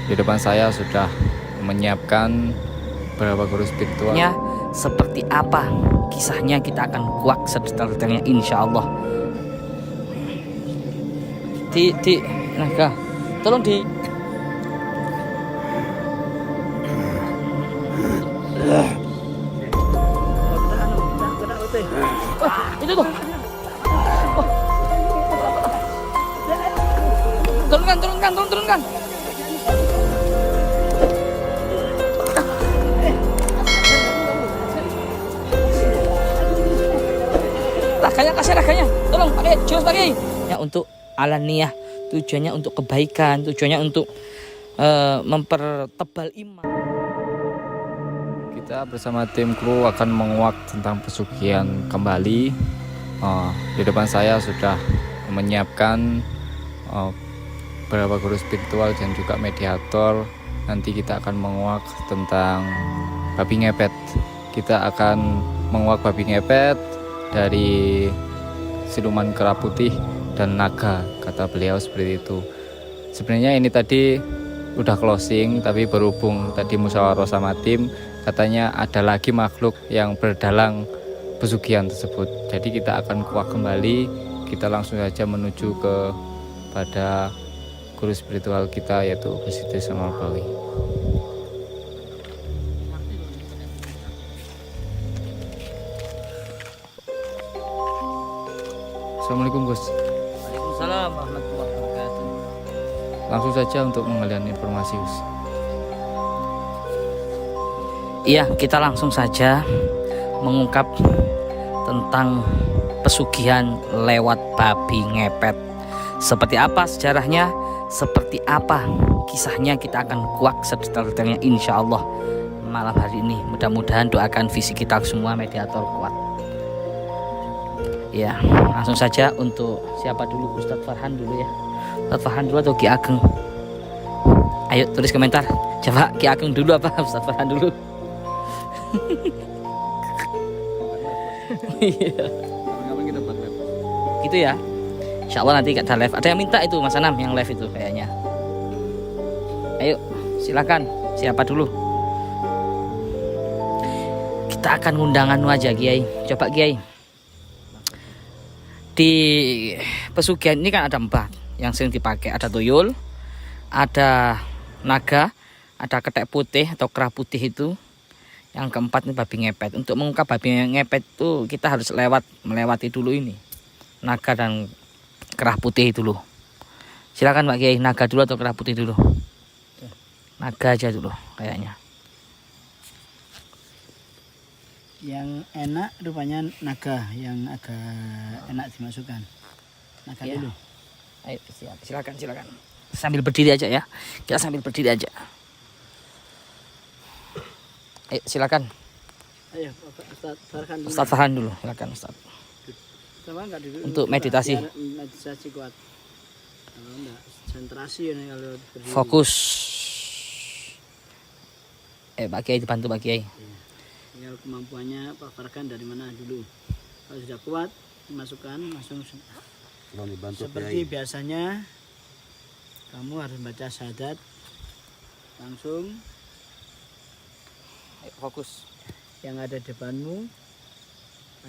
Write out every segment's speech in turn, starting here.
Di depan saya sudah menyiapkan beberapa guru spiritualnya. Seperti apa kisahnya kita akan kuak sedetail-detailnya insya Allah. Naga, tolong di itu tuh. Turunkan. Raganya, tolong pakai jurus pakai. Ya untuk alaniyah, tujuannya untuk kebaikan, tujuannya untuk mempertebal iman. Kita bersama tim kru akan menguak tentang pesugihan kembali. Di depan saya sudah menyiapkan beberapa guru spiritual dan juga mediator. Nanti kita akan menguak tentang babi ngepet. Kita akan menguak babi ngepet dari siluman kera putih dan naga, kata beliau seperti itu. Sebenarnya ini tadi udah closing, tapi berhubung tadi musyawarah sama tim, katanya ada lagi makhluk yang berdalang pesugihan tersebut. Jadi kita akan kuak kembali. Kita langsung saja menuju ke pada guru spiritual kita, yaitu Gusti Desa Malbawi. Assalamualaikum Gus. Waalaikumsalam warahmatullahi wabarakatuh. Langsung saja untuk menggalian informasi Gus. Iya, kita langsung saja mengungkap tentang pesugihan lewat babi ngepet. Seperti apa sejarahnya, seperti apa kisahnya, kita akan kuak sedetail-detailnya insya Allah malam hari ini. Mudah-mudahan doakan visi kita semua mediator kuat. Ya, langsung saja untuk siapa dulu? Ustadz Farhan dulu ya. Ustadz Farhan dulu atau Ki Ageng? Ayo tulis komentar. Coba Ki Ageng dulu apa Ustadz Farhan dulu? Iya. Gitu ya. Insya Allah nanti ada live. Ada yang minta itu Mas Anam yang live itu kayaknya. Ayo silakan. Siapa dulu? Kita akan undangan aja Kiai. Coba Kiai. Di pesugihan ini kan ada 4 yang sering dipakai. Ada tuyul, ada naga, ada ketek putih atau kera putih itu. Yang keempat ini babi ngepet. Untuk mengungkap babi ngepet itu kita harus melewati dulu ini naga dan kera putih itu loh. Silakan Pak Kiai, naga dulu atau kera putih dulu? Naga aja dulu kayaknya. Yang enak rupanya naga, yang agak enak dimasukkan. Naga ya. Dulu. Ayo silakan. Sambil berdiri aja ya. Kita sambil berdiri aja. Ayo silakan. Ayo Ustadz Farhan dulu. Ustadz Farhan dulu, silakan Ustadz. Untuk meditasi. Meditasi kuat. Kalau enggak konsentrasi ini kalau berdiri. Fokus. Pak Kiai dibantu Pak Kiai. Ya. Tinggal kemampuannya Pak Farhan dari mana dulu. Kalau sudah kuat dimasukkan langsung. Seperti biasanya kamu harus baca syahadat langsung. Ayo, fokus. Yang ada depanmu.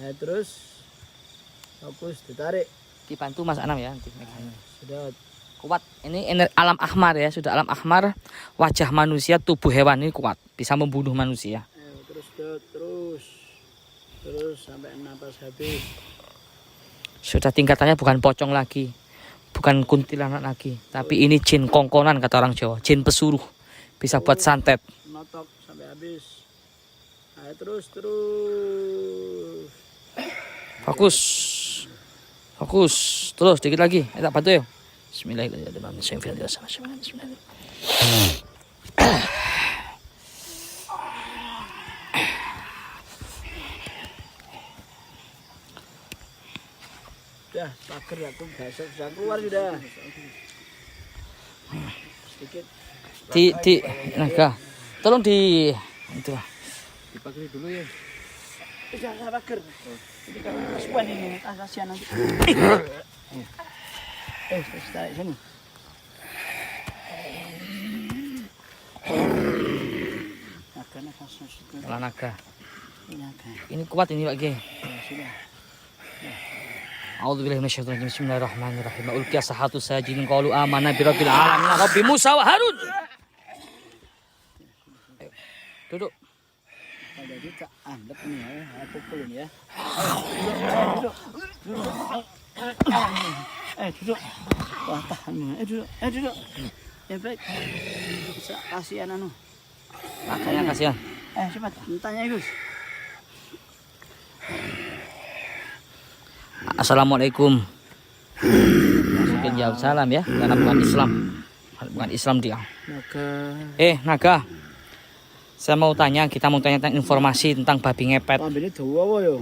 Ayo terus fokus, ditarik. Dibantu Mas Anam ya nanti. Sudah kuat. Ini alam ahmar ya, sudah alam ahmar. Wajah manusia, tubuh hewan ini kuat, bisa membunuh manusia. Terus sampai napas habis. Sudah tingkatannya bukan pocong lagi, bukan kuntilanak lagi, tapi ini jin kongkonan kata orang Jawa, jin pesuruh, bisa buat santet. Notok sampai habis. Ayo terus. Fokus, terus dikit lagi. Tak bantu ya. Bismillahirrahmanirrahim. Sudah, pagar aku bisa keluar sudah. Sedikit. Di naga. Tolong di itu. Dipakai dulu ya. Sudah pagar. Jadi kalau kasuan ini kasihan nanti. Terus tarik sini. masukkan. Kepala naga. Naga. Ini kuat ini Pak G. Ya, sudah. A'udzubillahi minasyaitonir rajim. Bismillahirrahmanirrahim. Ulqiya sahatu sajidin qalu amanna birabbil alamin rabbi Musa wa Harun. Ayo, duduk. Jadi tak andep nih ya, pukul ini ya. Duduk. Wah, tahan. Duduk. Ya baik. Kasihan anu. Makanya kasihan. Cepat, tanya Gus. Assalamualaikum. Masukin jawab salam ya, karena bukan Islam. Bukan Islam dia. Naga. Naga. Saya mau tanya, kita mau tanya informasi tentang babi ngepet. Ini dawa ya,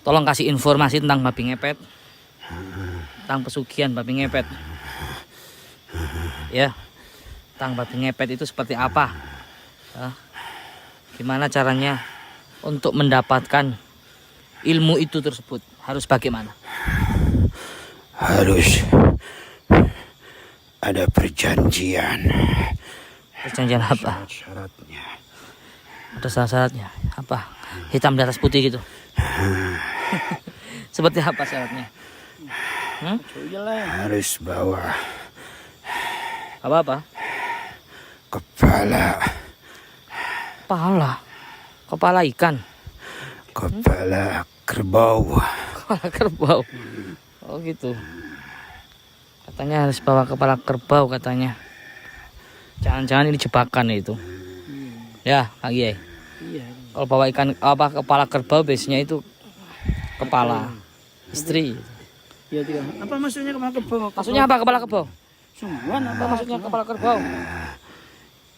Tolong kasih informasi tentang babi ngepet. Tentang pesugihan babi ngepet. Ya. Tentang babi ngepet itu seperti apa? Gimana caranya untuk mendapatkan ilmu itu tersebut? Harus bagaimana? Harus ada perjanjian. Perjanjian apa? Syaratnya. Ada syaratnya apa? Hitam di atas putih gitu. Seperti apa syaratnya? Harus bawa Apa? Kepala ikan. kepala kerbau. Kepala kerbau. Oh gitu. Katanya harus bawa kepala kerbau katanya. Jangan-jangan ini jebakan itu. Ya, Pak Kiai. Iya. Kalau bawa ikan kepala kerbau biasanya itu kepala istri. Ya tidak. Apa maksudnya kepala kerbau? Maksudnya apa kepala kerbau? Sungguhan Apa maksudnya kepala kerbau?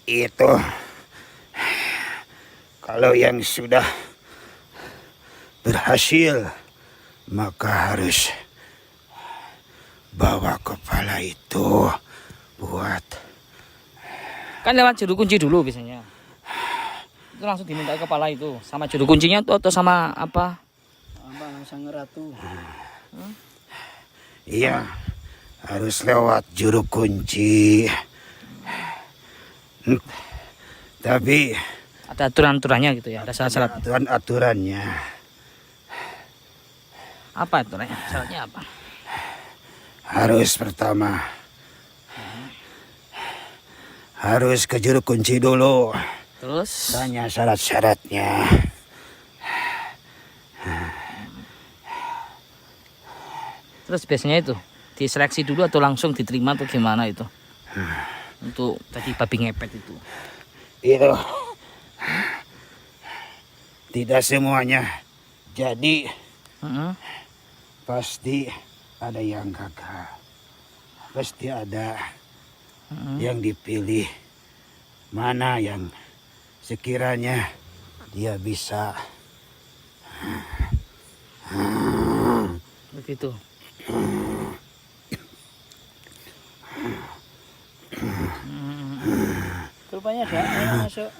Itu kalau yang sudah berhasil maka harus bawa kepala itu buat Kan lewat juru kunci dulu biasanya. Itu langsung diminta kepala itu sama juru kuncinya tuh atau sama apa? Sang ratu. iya harus lewat juru kunci. Tapi Ada aturan-aturannya gitu ya, ada syarat-syarat. aturannya Apa aturannya? Syaratnya apa? harus pertama harus ke juru kunci dulu, Terus tanya syarat-syaratnya. terus biasanya itu diseleksi dulu atau langsung diterima atau gimana itu? Untuk tadi babi ngepet itu. Itu tidak semuanya jadi, pasti ada yang gagal, pasti ada yang dipilih, mana yang sekiranya dia bisa. Begitu. Rupanya ada yang masuk.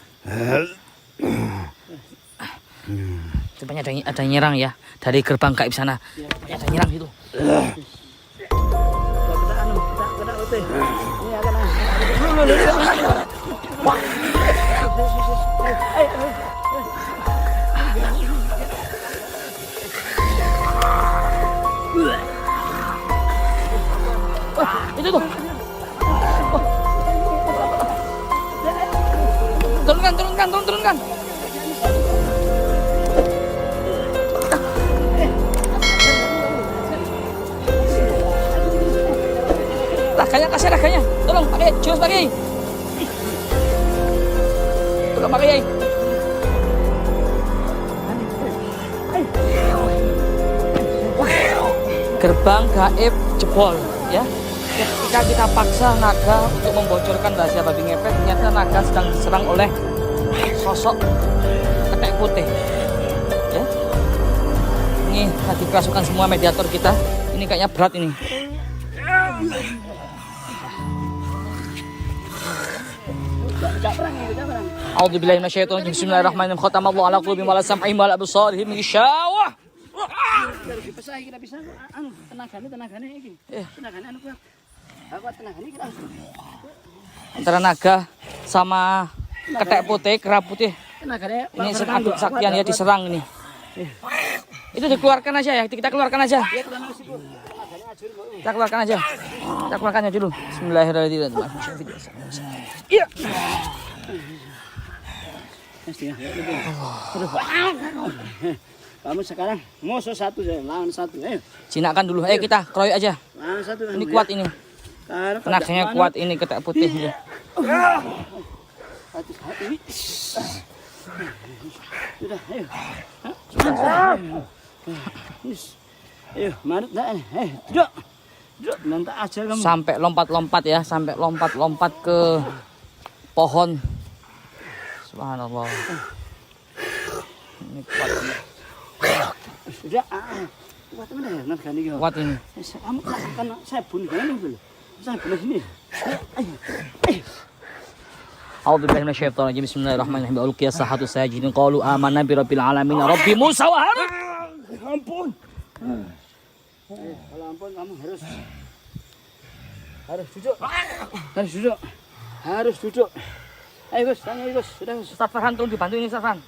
Rupanya ada yang nyerang ya dari gerbang gaib sana. Ada yang nyerang gitu. Kita putih. Ini akan Itu tuh. Turunkan. Kasih raganya. Tolong pakai jurus pakai. Tolong pakai. Gerbang gaib jebol ya. Ketika kita paksa naga untuk membocorkan rahasia babi ngepet, ternyata naga sedang diserang oleh sosok ketek putih. Ya. Ini lagi kerasukan semua mediator kita. Ini kayaknya berat ini. A'udzubillahi minasyaitonir rajim. Bismillahirrahmanirrahim. Khatamallahu ala qulubihim wa ala sam'ihim wa ala absarihim ghishawah. kita bisa tenagane iki. Tenagane anu kuat. Aku tenagane kita. Antara naga sama ketek putih, kera putih. Tenaganya Ini adu kesaktian ya, diserang ini. Itu dikeluarkan aja ya, kita keluarkan aja. Kita keluarkan aja. Kita keluarkan aja dulu. Bismillahirrahmanirrahim. Iya. Kamu sekarang musuh satu saya, lawan satu. Ayo. Jinakan dulu. Ayo kita keroyok aja. Lawan satu. Ini kuat ini. Tenaganya kuat ini ketek putih. Hati-hati. Sudah, ayo. Ayo, manut dah. Duduk. Duduk, nanti aja kamu. Sampai lompat-lompat ya, sampai lompat-lompat ke pohon. Subhanallah. Ini kuat ini. Sudah, kuat mana ya? Nanti ini. Kuat ini. Kamu kan saya bunuh kamu dulu. Saya bunuh sini. Ayo. A'udzubillahi minasyaitonirrajim. Bismillahirrahmanirrahim. Ulqiya sahatu sajidin qalu amanna birabbil alamin rabbi Musa wa Harun. Ampun. Kalau ampun kamu harus duduk. Harus duduk. Harus duduk. Ayo Gus, tanya Gus. Sudah Gus. Ustaz Farhan tolong dibantu ini Ustaz Farhan.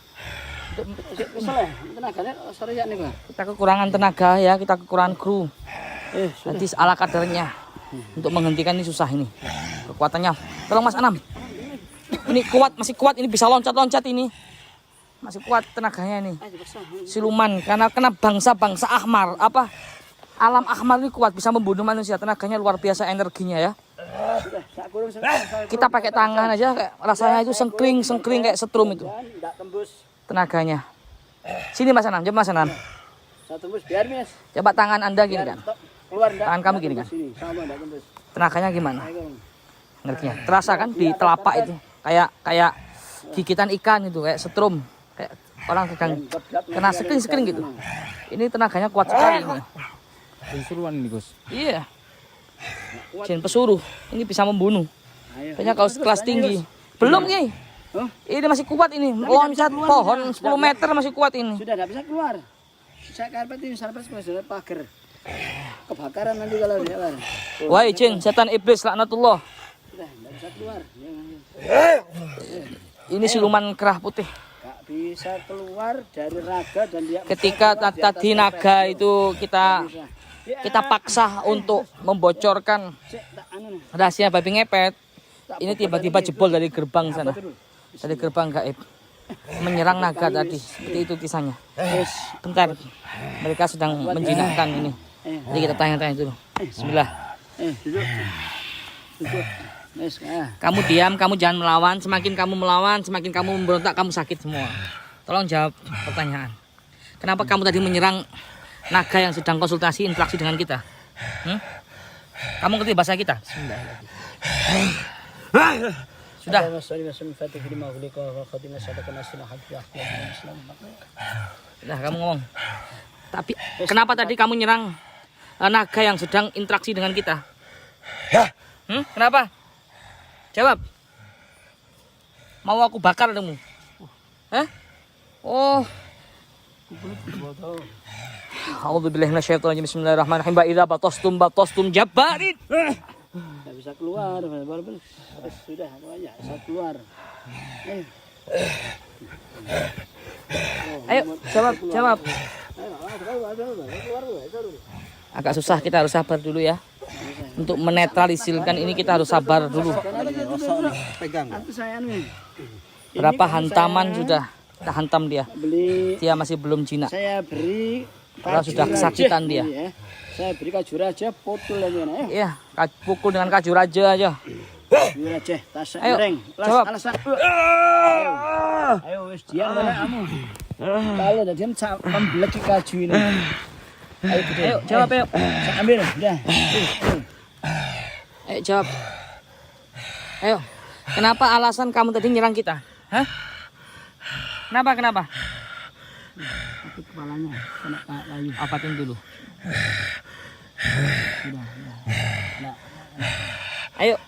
Kesel ya? Tenaganya sore ya nih Pak. Kita kekurangan tenaga ya, kita kekurangan kru. Sudah. Nanti ala kadarnya. Untuk menghentikan ini susah ini. Kekuatannya. Tolong Mas Anam. Ini kuat, masih kuat, ini bisa loncat-loncat ini. Masih kuat tenaganya ini. Siluman karena kena bangsa-bangsa ahmar, apa? Alam ahmar ini kuat, bisa membunuh manusia. Tenaganya luar biasa energinya ya. Kita pakai tangan aja kayak rasanya itu sengkring kayak setrum itu. Enggak tembus. Tenaganya. Sini Mas Anam, coba Mas Anam. Saya tembus biar Mas. Coba tangan Anda gini kan. Keluar enggak? Tangan kamu gini kan. Sini, sama enggak tembus. Tenaganya gimana? Ayo. Energinya. Terasa kan di telapak itu. Kayak gigitan ikan itu, kayak setrum. Kayak orang sedang kena sekring gitu. Ini tenaganya kuat sekali ini. Seruan ini Gus. Iya. Jin pesuruh. Ini bisa membunuh. Kayaknya kalau kelas tinggi. Belum nih. Ini masih kuat ini. Loncat pohon 10 meter masih kuat ini. Sudah enggak bisa keluar. Saya karpet ini sarpet sudah pagar. Kebakaran nanti kalau dia keluar. Wahai jin, setan iblis laknatullah. Sudah enggak bisa keluar. Ini siluman kerah putih. Enggak bisa keluar dari raga dan dia Ketika tadi naga itu kita paksa untuk membocorkan rahasia babi ngepet, ini tiba-tiba jebol dari gerbang sana, dari gerbang gaib, menyerang naga tadi. Seperti itu kisahnya. Bentar, mereka sedang menjinakkan ini. Jadi kita tanya-tanya dulu. Bismillah. Duduk. Kamu diam, kamu jangan melawan. Semakin kamu melawan, semakin kamu memberontak, kamu sakit semua. Tolong jawab pertanyaan. Kenapa kamu tadi menyerang naga yang sedang konsultasi interaksi dengan kita? Kamu ngerti bahasa kita? Sudah. Sudah, kamu ngomong. Tapi kenapa tadi kamu nyerang naga yang sedang interaksi dengan kita? Kenapa? Jawab. Mau aku bakar kamu? Oh. A'udzubillahi minasyaitonirrajim. Bismillahirrahmanirrahim. Ba idza batastum jabbarin. Enggak bisa keluar, walaupun sudah pokoknya bisa keluar. Ayo, jawab. Agak susah, kita harus sabar dulu ya. Untuk menetralisirkan ini kita harus sabar dulu. Berapa hantaman sudah kita hantam dia. Dia masih belum jinak. Saya beri kalau sudah kesakitan dia. Saya beri kaju raja putul aja. Iya, pukul dengan kaju raja aja. Kaju raja, tas goreng. Jawab. Ayo wis diam kamu. Kalau udah diam membelet kaju ini. Ayo jawab ayo. Saya ambil udah. Ayo jawab. Ayo. Kenapa alasan kamu tadi nyerang kita? Kenapa? Sakit kepalanya, kena kayu. Apatin dulu. Ayo.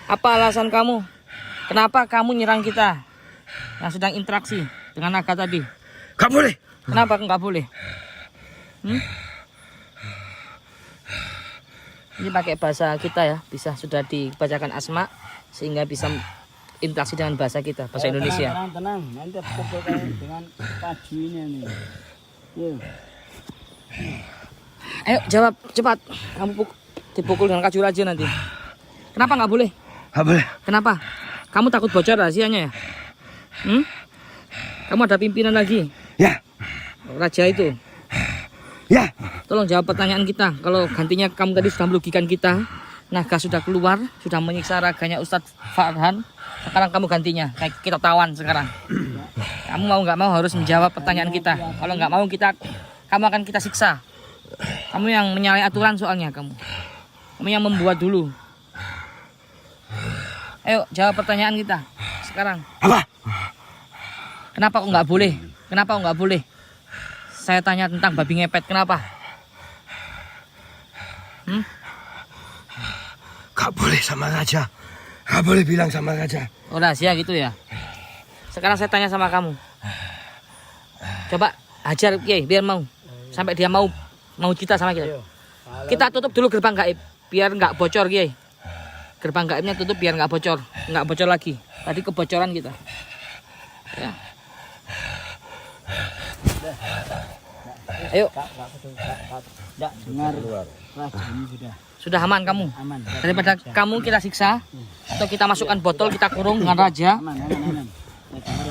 Apa alasan kamu? Kenapa kamu nyerang kita yang sedang interaksi dengan naga tadi? Gak boleh. Kenapa nggak boleh? Ini pakai bahasa kita ya, bisa sudah dibacakan asma sehingga bisa interaksi dengan bahasa kita, bahasa Indonesia. Tenang. Nanti pukul dengan padi ini. Yuk. Ayo jawab cepat. Kamu dipukul dengan kajur aja nanti. Kenapa nggak boleh? Nggak boleh. Kenapa? Kamu takut bocor rahasianya ya? Kamu ada pimpinan lagi? Ya. Raja itu. Ya. Tolong jawab pertanyaan kita. Kalau gantinya kamu tadi sudah merugikan kita, naga sudah keluar, sudah menyiksa raganya Ustadz Farhan. Sekarang kamu gantinya, kayak kita tawan sekarang. Kamu mau nggak mau harus menjawab pertanyaan kita. Kalau nggak mau kamu akan kita siksa. Kamu yang menyalahi aturan soalnya kamu. Kamu yang membuat dulu. Ayo jawab pertanyaan kita sekarang. Apa? Kenapa kok nggak boleh? Kenapa kok nggak boleh? Saya tanya tentang babi ngepet, kenapa? Gak boleh sama raja. Gak boleh bilang sama raja. Oh rahasia gitu ya. Sekarang saya tanya sama kamu. Coba ajar Kiai biar mau. Sampai dia mau cerita sama kita. Kita tutup dulu gerbang gaib biar nggak bocor Kiai. Gerbang gaibnya tutup biar nggak bocor lagi. Tadi kebocoran kita. Ya. Ayo. Tidak dengar. Raja ini Sudah aman kamu. aman. Daripada kamu kita siksa atau kita masukkan botol kita kurung dengan raja. Aman.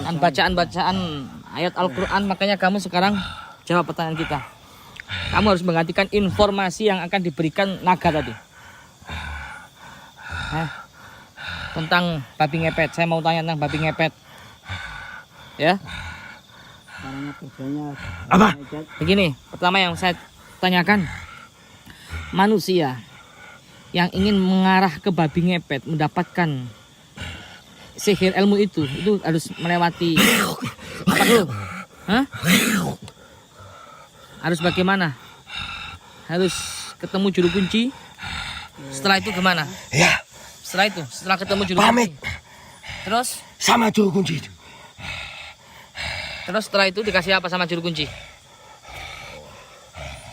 Dan bacaan-bacaan ayat Al-Quran. Makanya kamu sekarang jawab pertanyaan kita. Kamu harus menggantikan informasi yang akan diberikan naga tadi. Tentang babi ngepet. Saya mau tanya tentang babi ngepet. Ya. Caranya kerjanya Apa? Begini, pertama yang saya tanyakan, manusia yang ingin mengarah ke babi ngepet mendapatkan sihir ilmu itu harus melewati apa dulu? Hah? Harus bagaimana? Harus ketemu juru kunci. Setelah itu gimana? Ya. Setelah ketemu juru Pamit. kunci. Terus Sama juru kunci itu. setelah itu dikasih apa sama juru kunci?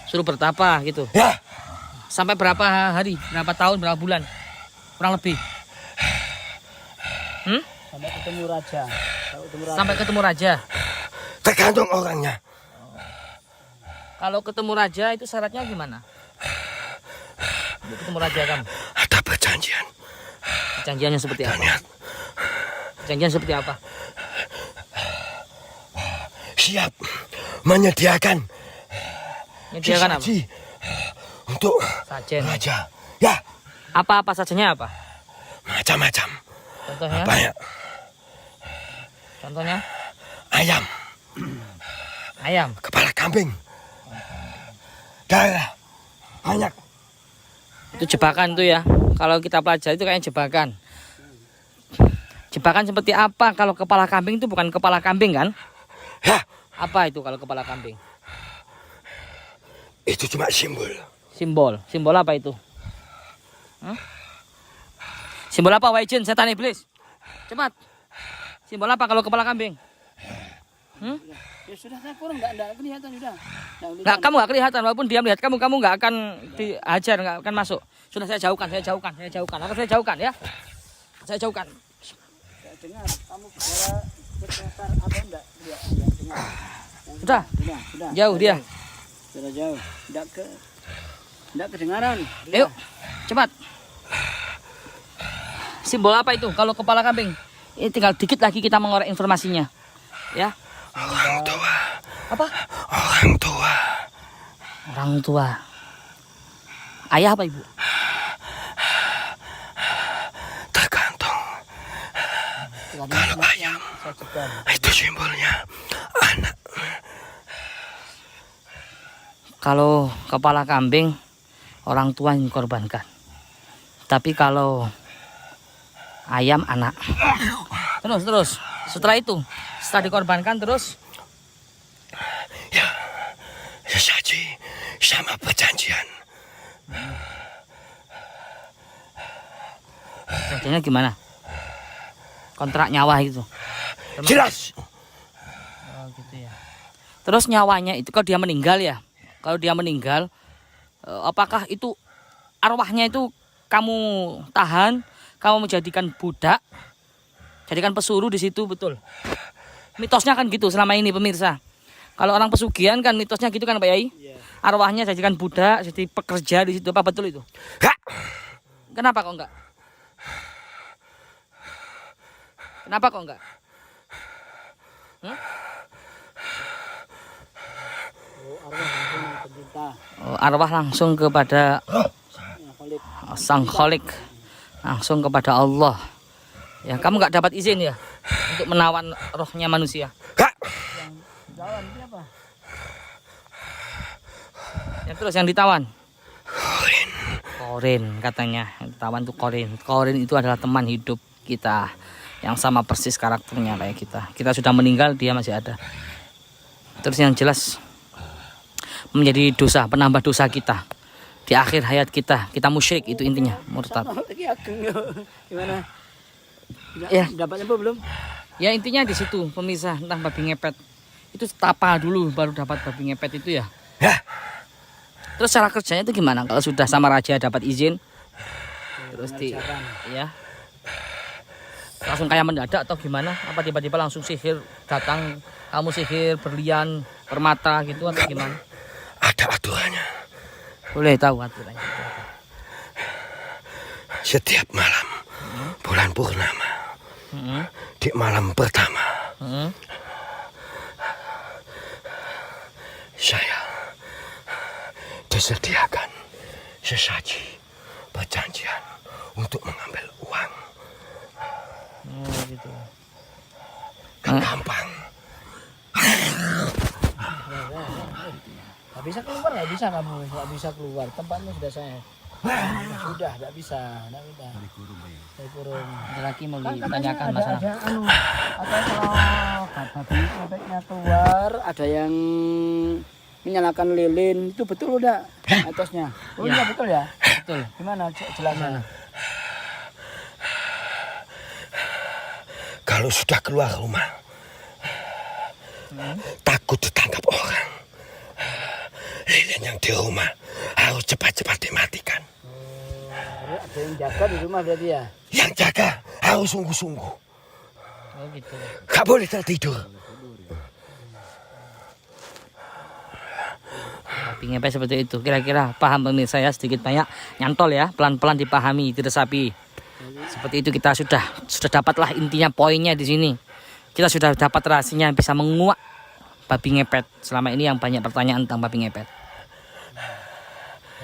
Suruh bertapa gitu. Ya. Sampai berapa hari, berapa tahun, berapa bulan? Kurang lebih. sampai ketemu raja. Sampai ketemu raja. Tergantung orangnya. Kalau ketemu raja itu syaratnya gimana? Untuk ketemu raja kamu. Ada perjanjian. Perjanjiannya seperti apa? Tanya. Perjanjian seperti apa? Siap menyediakan Menyediakan apa? sesaji untuk Sajen. raja. Ya. Apa sajanya apa? Macam-macam. Contohnya? Banyak. Contohnya? Ayam. Ayam. Kepala kambing. Darah. Banyak. Itu jebakan tuh ya. Kalau kita pelajari itu kayaknya jebakan. Jebakan seperti apa? Kalau kepala kambing itu bukan kepala kambing kan? Ya. Apa itu kalau kepala kambing? Itu cuma simbol. Simbol apa itu? Simbol apa Waijin? Setan iblis. Cepat. Simbol apa kalau kepala kambing? Ya sudah saya kurang enggak kelihatan sudah. Nggak, kamu nggak kelihatan walaupun dia melihat kamu nggak akan dihajar, nggak akan masuk. Sudah saya jauhkan. Harus saya jauhkan ya. Saya jauhkan. Saya dengar kamu bicara berkasar apa enggak? Enggak dengar. Sudah. Sudah. Jauh dia. Sudah jauh. Enggak kedengaran. Ayo, cepat. Simbol apa itu kalau kepala kambing? Ini tinggal dikit lagi kita mengorek informasinya. Ya. Orang tua. Apa? Orang tua. Orang tua. Ayah apa ibu? Tergantung. Kalau ayam itu simbolnya anak. Kalau kepala kambing orang tua yang dikorbankan. Tapi kalau ayam anak. Terus. Setelah itu, setelah dikorbankan terus Ya. Sesaji sama perjanjian. jadinya gimana? Kontrak nyawa itu. Jelas. Oh, gitu ya. Terus nyawanya itu kalau dia meninggal ya. Kalau dia meninggal, apakah itu arwahnya itu kamu tahan, kamu menjadikan budak Jadikan pesuruh di situ, betul. Mitosnya kan gitu selama ini pemirsa. Kalau orang pesugihan kan mitosnya gitu kan Pak Yai. Arwahnya jadikan budak, jadi pekerja di situ. Apa betul itu? Kenapa kok enggak? Kenapa kok enggak? Oh, arwah langsung kepada Sang Kholik, langsung kepada Allah. Ya, kamu nggak dapat izin ya untuk menawan rohnya manusia. Ditawan ini apa? Ya, terus yang ditawan? Korin katanya. Yang ditawan itu korin. Korin itu adalah teman hidup kita yang sama persis karakternya kayak kita. Kita sudah meninggal, dia masih ada. Terus yang jelas menjadi dosa, penambah dosa kita di akhir hayat kita. Kita musyrik, itu intinya, murtad. Gimana? Ya. Dapatnya apa belum? Ya intinya di situ pemirsa, tentang babi ngepet. Itu tapa dulu baru dapat babi ngepet itu ya. Terus cara kerjanya itu gimana? Kalau sudah sama raja dapat izin, terus ya langsung kayak mendadak atau gimana? Apa tiba-tiba langsung sihir datang, kamu sihir berlian, permata gitu atau gimana? Ada aturannya. Boleh tahu aturannya? Setiap malam bulan purnama, di malam pertama, saya disediakan sesaji perjanjian untuk mengambil uang. Gitu. Kan gampang. Nggak bisa keluar, nggak bisa kamu, nggak bisa keluar. Tempatnya sudah saya. Sudah, nggak bisa, nggak bisa. Dari kurung. Ada lagi mau ditanyakan masalah. Ada kalau babi ngepetnya keluar, ada yang menyalakan lilin, itu betul udah atasnya. Oh iya betul ya. Betul. Gimana jelasnya? Kalau sudah keluar rumah, takut ditangkap orang. Lilin yang di rumah harus cepat-cepat dimatikan. Ada yang jaga di rumah berarti ya? Yang jaga harus sungguh-sungguh. Oh gitu. Gak boleh tertidur. Babi ngepet seperti itu. Kira-kira paham pemirsa ya, sedikit banyak nyantol ya, pelan-pelan dipahami, diresapi. Seperti itu kita sudah dapatlah intinya, poinnya di sini. Kita sudah dapat rahasianya, bisa menguak babi ngepet. Selama ini yang banyak pertanyaan tentang babi ngepet.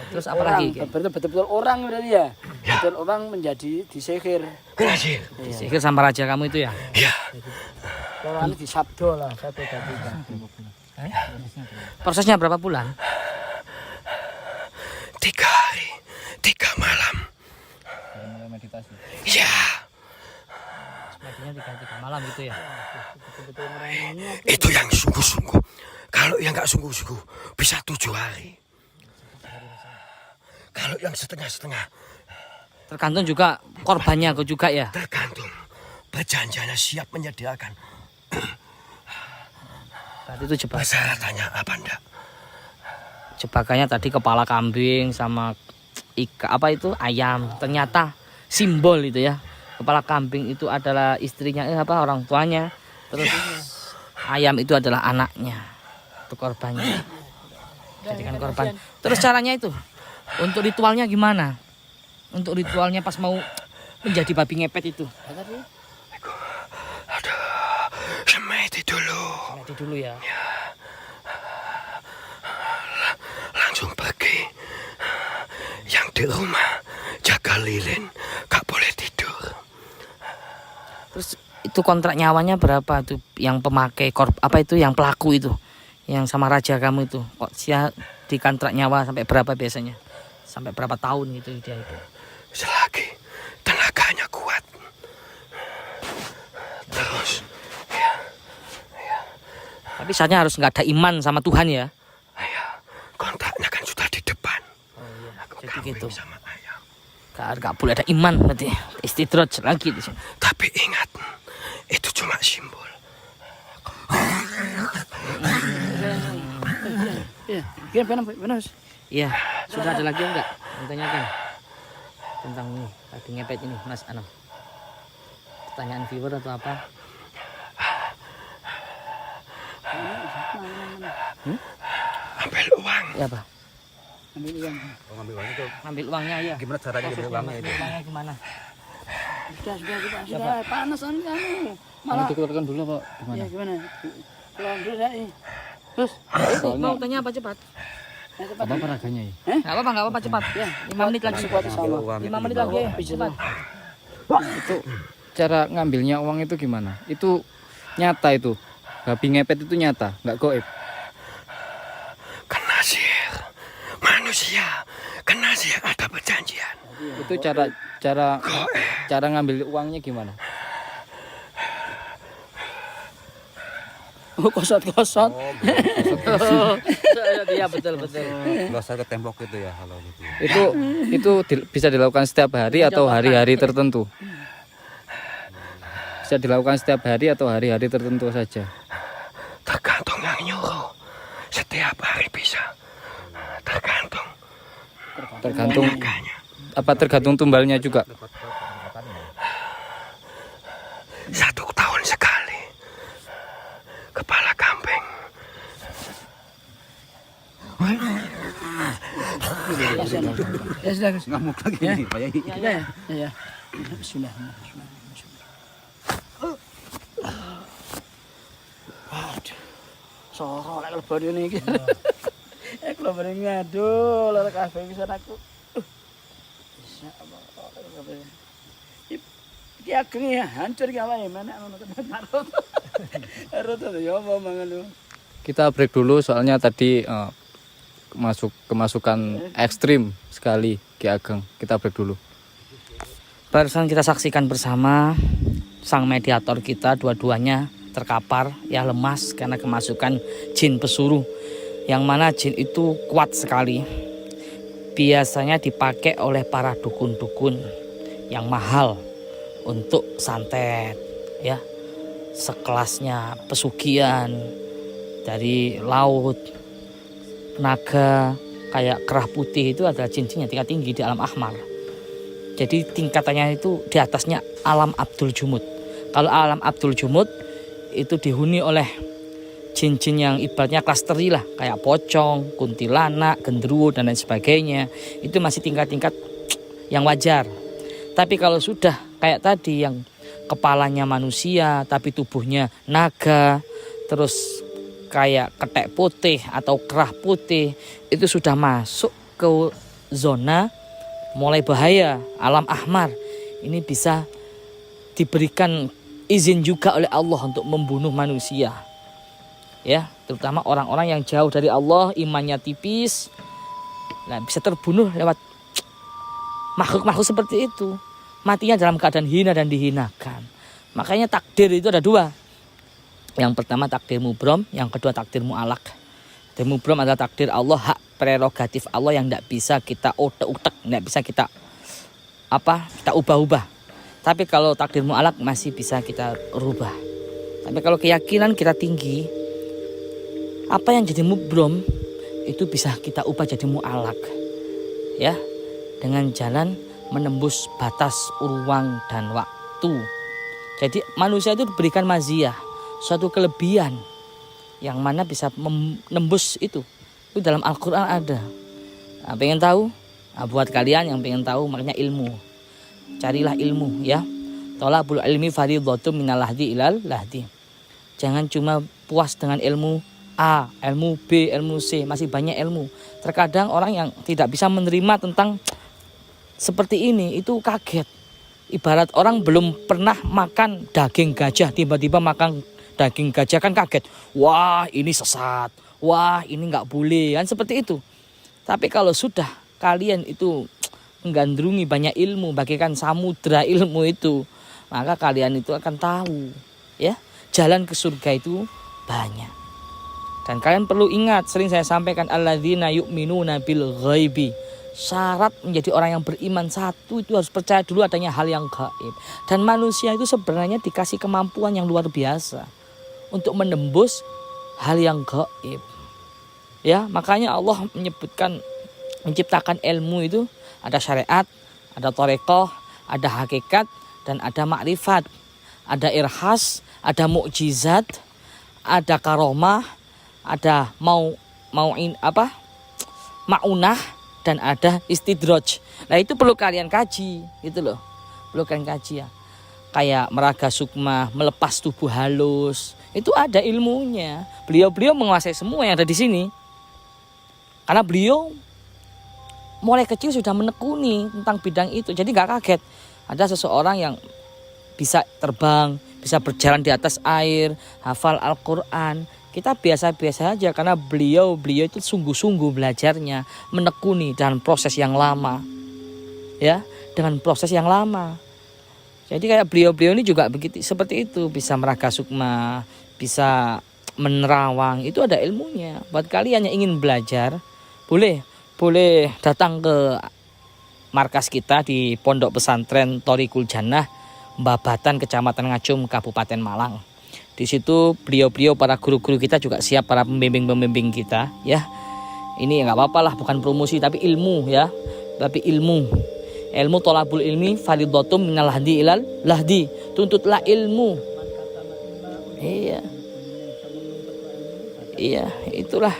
Terus apa lagi? Betul-betul orang berarti ya? Betul orang menjadi disihir. Kenapa? Disihir sama raja kamu itu ya? Ya. Kalau ini disabdo lah, satu ganti. Prosesnya berapa bulan? 3 hari, 3 malam. Meditasi. Ya. Semadinya 3 malam gitu ya? Itu yang sungguh-sungguh. Kalau yang nggak sungguh-sungguh bisa 7 hari. Kalau yang setengah-setengah Tergantung juga korbannya juga ya? tergantung. Perjanjiannya siap menyediakan. Berarti itu jebakan. Persyaratannya apa enggak? Jebakannya tadi kepala kambing sama apa itu ayam. Ternyata simbol itu ya. Kepala kambing itu adalah istrinya, orang tuanya. Terus ayam itu adalah anaknya. Itu korbannya. Jadikan korban. Terus caranya itu, untuk ritualnya gimana? Untuk ritualnya pas mau menjadi babi ngepet itu. Aduh, semedi dulu. Mati dulu ya. Langsung pergi. Yang di rumah jaga lilin, gak boleh tidur. Terus itu kontrak nyawanya berapa tuh yang pemakai apa itu yang pelaku itu? Yang sama raja kamu itu. Kok dia di kontrak nyawa sampai berapa biasanya? Sampai berapa tahun gitu dia itu? Selagi tenaganya kuat. Terus Tapi saatnya harus nggak ada iman sama Tuhan ya. kontraknya kan sudah di depan. Jadi Kambing gitu. sama ayam. Nggak boleh ada iman berarti. Istidroj lagi di sini. Tapi ingat, itu cuma simbol. Iya, benar. Iya, sudah ada lagi enggak? Tanyakan tentang ini, babi ngepet ini, Mas Ano. Pertanyaan viewer atau apa? Ambil uang. Ya apa? Ambil uang. Ambil uangnya ya. Gimana caranya ambil uangnya itu? Uangnya gimana? Sudah panas anu. Mau Malah dikeluarkan dulu Pak, gimana? ya gimana? Keluar dulu dah. Terus mau tanya apa cepat? Apa harganya ya? Enggak apa-apa cepat. Ya, 5 menit lagi. Ambil uang 5 menit lagi. Cepat. Itu cara ngambilnya uang itu gimana? Itu nyata itu. Babi ngepet itu nyata, nggak goib. Kena sihir. Manusia. Kena sihir ada perjanjian. Itu cara ngambil uangnya gimana? Oh, kosot-kosot. Iya betul. Glosar ke tembok itu ya kalau gitu. Itu bisa dilakukan setiap hari atau hari-hari tertentu? Bisa dilakukan setiap hari atau hari-hari tertentu saja? Tergantung yang nyuruh. Setiap hari bisa. Tergantung apa tergantung tumbalnya juga? 1 tahun sekali. Kepala kambing. Ya sudah. Ngamuk lagi nih, Pak Yai. Ya. Bismillah. Soro lek lebon ini iki. Ek lebon ngadu lara kabeh bisa aku. Bisa apa. Iki ageng ya, hancur iki awake menek ngono karo. Arut ya apa mangan lu. Kita break dulu soalnya tadi kemasukan ekstrim sekali Ki Ageng. Kita break dulu. Barusan kita saksikan bersama sang mediator kita dua-duanya terkapar ya, lemas karena kemasukan jin pesuruh, yang mana jin itu kuat sekali. Biasanya dipakai oleh para dukun-dukun yang mahal untuk santet ya, sekelasnya pesugihan dari laut, naga kayak kerah putih itu adalah jin-jin yang tingkat tinggi di alam ahmar. Jadi tingkatannya itu di atasnya alam Abdul Jumud. Kalau alam Abdul Jumud itu dihuni oleh jin-jin yang ibaratnya klasteri lah, kayak pocong, kuntilanak, genderuwo dan lain sebagainya. Itu masih tingkat-tingkat yang wajar. Tapi kalau sudah kayak tadi yang kepalanya manusia tapi tubuhnya naga, terus kayak ketek putih atau kerah putih, itu sudah masuk ke zona mulai bahaya, alam ahmar. Ini bisa diberikan izin juga oleh Allah untuk membunuh manusia. Ya, terutama orang-orang yang jauh dari Allah, imannya tipis. Nah, bisa terbunuh lewat makhluk-makhluk seperti itu. Matinya dalam keadaan hina dan dihinakan. Makanya takdir itu ada dua. Yang pertama takdir mubrom, yang kedua takdir mu'alak. Takdir mubrom adalah takdir Allah, hak prerogatif Allah yang tidak bisa kita utek-utek, tidak bisa kita ubah-ubah. Tapi kalau takdir mu'alak masih bisa kita rubah. Tapi kalau keyakinan kita tinggi, apa yang jadi mubrom itu bisa kita ubah jadi mu'alak. Ya, dengan jalan menembus batas ruang dan waktu. Jadi manusia itu diberikan maziyah, suatu kelebihan yang mana bisa menembus itu. Itu dalam Al-Quran ada. Nah, pengen tahu? Nah, buat kalian yang pengen tahu, makanya ilmu. Carilah ilmu ya. Thalabul ilmi fardhatun minal lahdi ilal lahdi. Jangan cuma puas dengan ilmu A, ilmu B, ilmu C, masih banyak ilmu. Terkadang orang yang tidak bisa menerima tentang seperti ini itu kaget. Ibarat orang belum pernah makan daging gajah, tiba-tiba makan daging gajah kan kaget. Wah, ini sesat. Wah, ini nggak boleh. Kan seperti itu. Tapi kalau sudah kalian itu menggandrungi banyak ilmu, bagaikan samudra ilmu itu, maka kalian itu akan tahu ya, jalan ke surga itu banyak. Dan kalian perlu ingat, sering saya sampaikan, alladzina yu'minuna bil ghaibi. Syarat menjadi orang yang beriman satu itu harus percaya dulu adanya hal yang gaib. Dan manusia itu sebenarnya dikasih kemampuan yang luar biasa untuk menembus hal yang gaib. Ya, makanya Allah menyebutkan menciptakan ilmu itu ada syariat, ada thariqah, ada hakikat, dan ada makrifat. ada irhas, ada mukjizat, ada karomah, ada maunah, dan ada istidraj. Nah itu perlu kalian kaji gitu loh, perlu kalian kaji ya. Kayak meraga sukma, melepas tubuh halus, itu ada ilmunya. Beliau menguasai semua yang ada di sini. Karena beliau mulai kecil sudah menekuni tentang bidang itu. Jadi gak kaget ada seseorang yang bisa terbang, bisa berjalan di atas air, hafal Al-Quran. Kita biasa-biasa aja karena beliau itu sungguh-sungguh belajarnya, menekuni dengan proses yang lama. Ya, dengan proses yang lama. Jadi kayak beliau ini juga begitu, seperti itu, bisa meraga sukma, bisa menerawang, itu ada ilmunya. Buat kalian yang ingin belajar, boleh datang ke markas kita di Pondok Pesantren Thoriqul Jannah, Mbabatan, Kecamatan Ngajum, Kabupaten Malang. Di situ beliau para guru-guru kita juga siap, para pembimbing kita ya. Ini nggak apa-apa lah, bukan promosi tapi ilmu ya, tapi ilmu tolabul ilmi faridatum minal lahdi ilal lahdi, tuntutlah ilmu. Iya itulah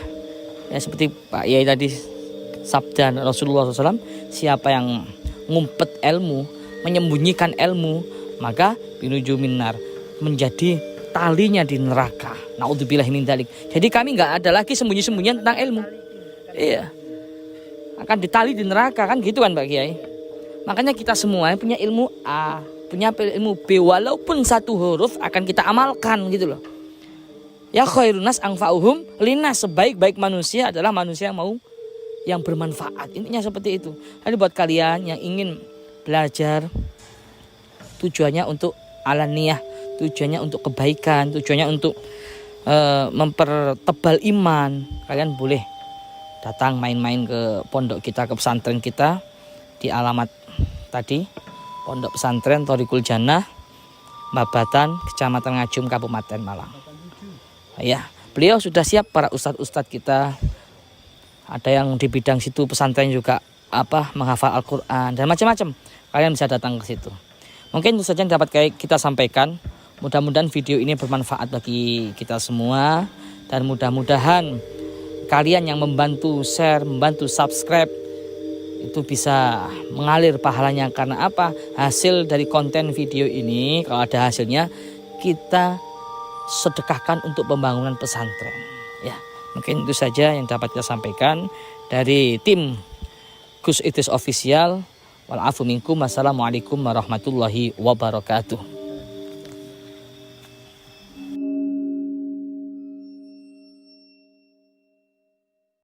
ya, seperti Pak Yai tadi sabda Rasulullah SAW, siapa yang ngumpet ilmu, menyembunyikan ilmu, maka binuju minar, menjadi talinya di neraka. Naudzubillah min dzalik. Jadi kami nggak ada lagi sembunyi-sembunyian tentang ilmu. Iya, akan ditali di neraka kan gitu kan Pak Kiai. Makanya kita semua punya ilmu A, punya ilmu B, walaupun satu huruf akan kita amalkan gitu loh. Ya khairunas anfa'uhum linas, sebaik-baik manusia adalah manusia yang bermanfaat. Intinya seperti itu. Jadi buat kalian yang ingin belajar, tujuannya untuk alaniyah, tujuannya untuk kebaikan, tujuannya untuk mempertebal iman, kalian boleh datang main-main ke pondok kita, ke pesantren kita di alamat tadi, Pondok Pesantren Thoriqul Jannah, Mbabatan, Kecamatan Ngajum, Kabupaten Malang. Ya, beliau sudah siap, para ustadz kita. Ada yang di bidang situ pesantren juga menghafal Al-Quran dan macam-macam. Kalian bisa datang ke situ. Mungkin itu saja yang dapat kita sampaikan. Mudah-mudahan video ini bermanfaat bagi kita semua, dan mudah-mudahan kalian yang membantu share, membantu subscribe, itu bisa mengalir pahalanya. Karena apa? Hasil dari konten video ini, kalau ada hasilnya, kita sedekahkan untuk pembangunan pesantren. Ya, mungkin itu saja yang dapat kita sampaikan dari tim Gus Idris Official. Wal afu minkum. Wassalamualaikum warahmatullahi wabarakatuh.